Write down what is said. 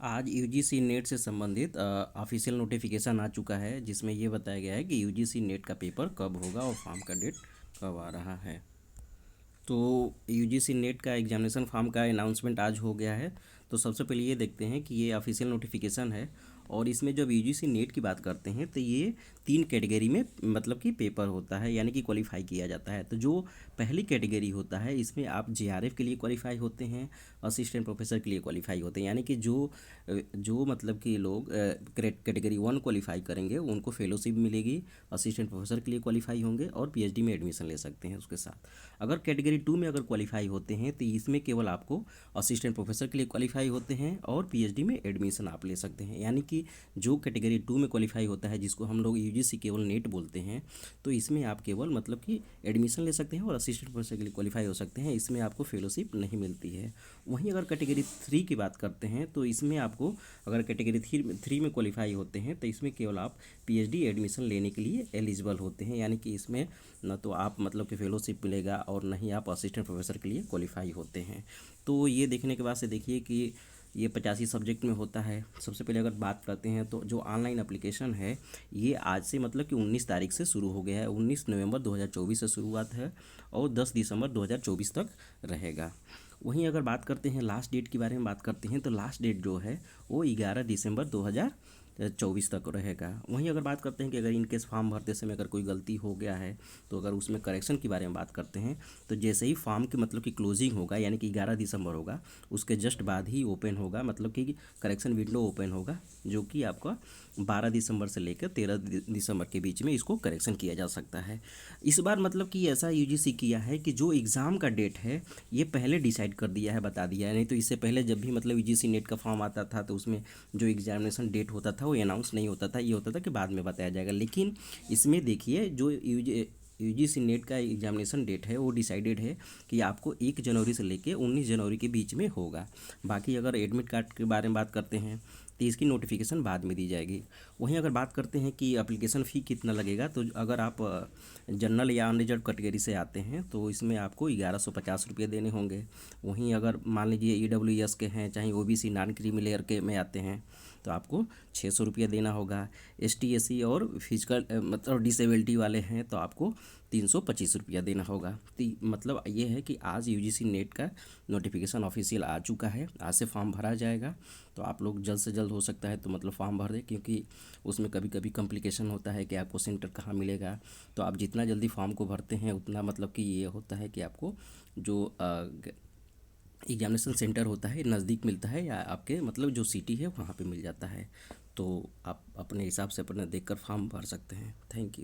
आज UGC net से संबंधित ऑफिशियल नोटिफिकेशन आ चुका है, जिसमें ये बताया गया है कि यूजीसी नेट का पेपर कब होगा और फॉर्म का डेट कब आ रहा है। तो यूजीसी नेट का एग्जामिनेशन फॉर्म का अनाउंसमेंट आज हो गया है। तो सबसे पहले ये देखते हैं कि ये ऑफिशियल नोटिफिकेशन है, और इसमें जब यूजीसी नेट की बात करते हैं तो ये 3 कैटेगरी में मतलब कि पेपर होता है, यानी कि क्वालिफाई किया जाता है। तो जो पहली कैटेगरी होता है, इसमें आप जेआरएफ के लिए क्वालिफाई होते हैं, असिस्टेंट प्रोफेसर के लिए क्वालिफाई होते हैं, यानी कि जो मतलब कि लोग कैटेगरी 1 क्वालिफाई करेंगे उनको फेलोशिप मिलेगी, असिस्टेंट प्रोफेसर के लिए क्वालिफाई होंगे और पीएचडी में एडमिशन ले सकते हैं उसके साथ। अगर कैटेगरी 2 में अगर क्वालिफाई होते हैं तो इसमें केवल आपको असिस्टेंट प्रोफेसर के लिए क्वालिफाई होते हैं और पीएचडी में एडमिशन आप ले सकते हैं। यानी कि जो कैटेगरी 2 में क्वालिफाई होता है, जिसको हम लोग यूजीसी केवल नेट बोलते हैं, तो इसमें आप केवल मतलब कि एडमिशन ले सकते हैं और असिस्टेंट प्रोफेसर के लिए क्वालिफाई हो सकते हैं। इसमें आपको फेलोशिप नहीं मिलती है। वहीं अगर कैटेगरी 3 की बात करते हैं तो इसमें आपको अगर कैटेगरी 3 में क्वालिफाई होते हैं तो इसमें केवल आप पीएचडी एडमिशन लेने के लिए एलिजिबल होते हैं। यानी कि इसमें न तो आप मतलब कि फेलोशिप मिलेगा और न ही आप असिस्टेंट प्रोफेसर के लिए क्वालिफाई होते हैं। तो ये देखने के बाद से देखिए कि ये 85 सब्जेक्ट में होता है। सबसे पहले अगर बात करते हैं तो जो ऑनलाइन एप्लीकेशन है ये आज से मतलब कि 19 तारीख से शुरू हो गया है। 19 नवंबर 2024 से शुरुआत है और 10 दिसंबर 2024 तक रहेगा। वहीं अगर बात करते हैं लास्ट डेट के बारे में बात करते हैं तो लास्ट डेट जो है वो 11 दिसंबर 2024 तक रहेगा। वहीं अगर बात करते हैं कि अगर इनकेस फॉर्म भरते समय अगर कोई गलती हो गया है तो अगर उसमें करेक्शन के बारे में बात करते हैं तो जैसे ही फॉर्म की मतलब कि क्लोजिंग होगा, यानी कि 11 दिसंबर होगा, उसके जस्ट बाद ही ओपन होगा, मतलब कि करेक्शन विंडो ओपन होगा, जो कि आपका 12 दिसंबर से लेकर 13 दिसंबर के बीच में इसको करेक्शन किया जा सकता है। इस बार मतलब कि ऐसा यूजीसी किया है कि जो एग्ज़ाम का डेट है ये पहले डिसाइड कर दिया है, बता दिया है। नहीं तो इससे पहले जब भी मतलब यूजीसी नेट का फॉर्म आता था तो उसमें जो एग्जामिनेशन डेट होता था वो अनाउंस नहीं होता था, ये होता था कि बाद में बताया जाएगा। लेकिन इसमें देखिए जो यूजीसी नेट का एग्जामिनेशन डेट है वो डिसाइडेड है कि आपको 1 जनवरी से लेकर 19 जनवरी के बीच में होगा। बाकी अगर एडमिट कार्ड के बारे में बात करते हैं तो इसकी नोटिफिकेशन बाद में दी जाएगी। वहीं अगर बात करते हैं कि एप्लीकेशन फ़ी कितना लगेगा, तो अगर आप जनरल या अनरिजर्व कैटेगरी से आते हैं तो इसमें आपको 1150 रुपये देने होंगे। वहीं अगर मान लीजिए ईडब्ल्यूएस के हैं, चाहे ओबीसी नॉन क्रीमी लेयर के में आते हैं, तो आपको 600 रुपया देना होगा। एसटी एससी और फिजिकल मतलब डिसेबिलिटी वाले हैं तो आपको 325 रुपया देना होगा। तो मतलब ये है कि आज यूजीसी नेट का नोटिफिकेशन ऑफिशियल आ चुका है, आज से फॉर्म भरा जाएगा। तो आप लोग जल्द से जल्द हो सकता है तो मतलब फॉर्म भर दें, क्योंकि उसमें कभी कभी कॉम्प्लिकेशन होता है कि आपको सेंटर कहाँ मिलेगा। तो आप जितना जल्दी फॉर्म को भरते हैं उतना मतलब कि ये होता है कि आपको जो एग्जामिनेशन सेंटर होता है नज़दीक मिलता है, या आपके मतलब जो सिटी है वहाँ पे मिल जाता है। तो आप अपने हिसाब से अपना देखकर फॉर्म भर सकते हैं। Thank you.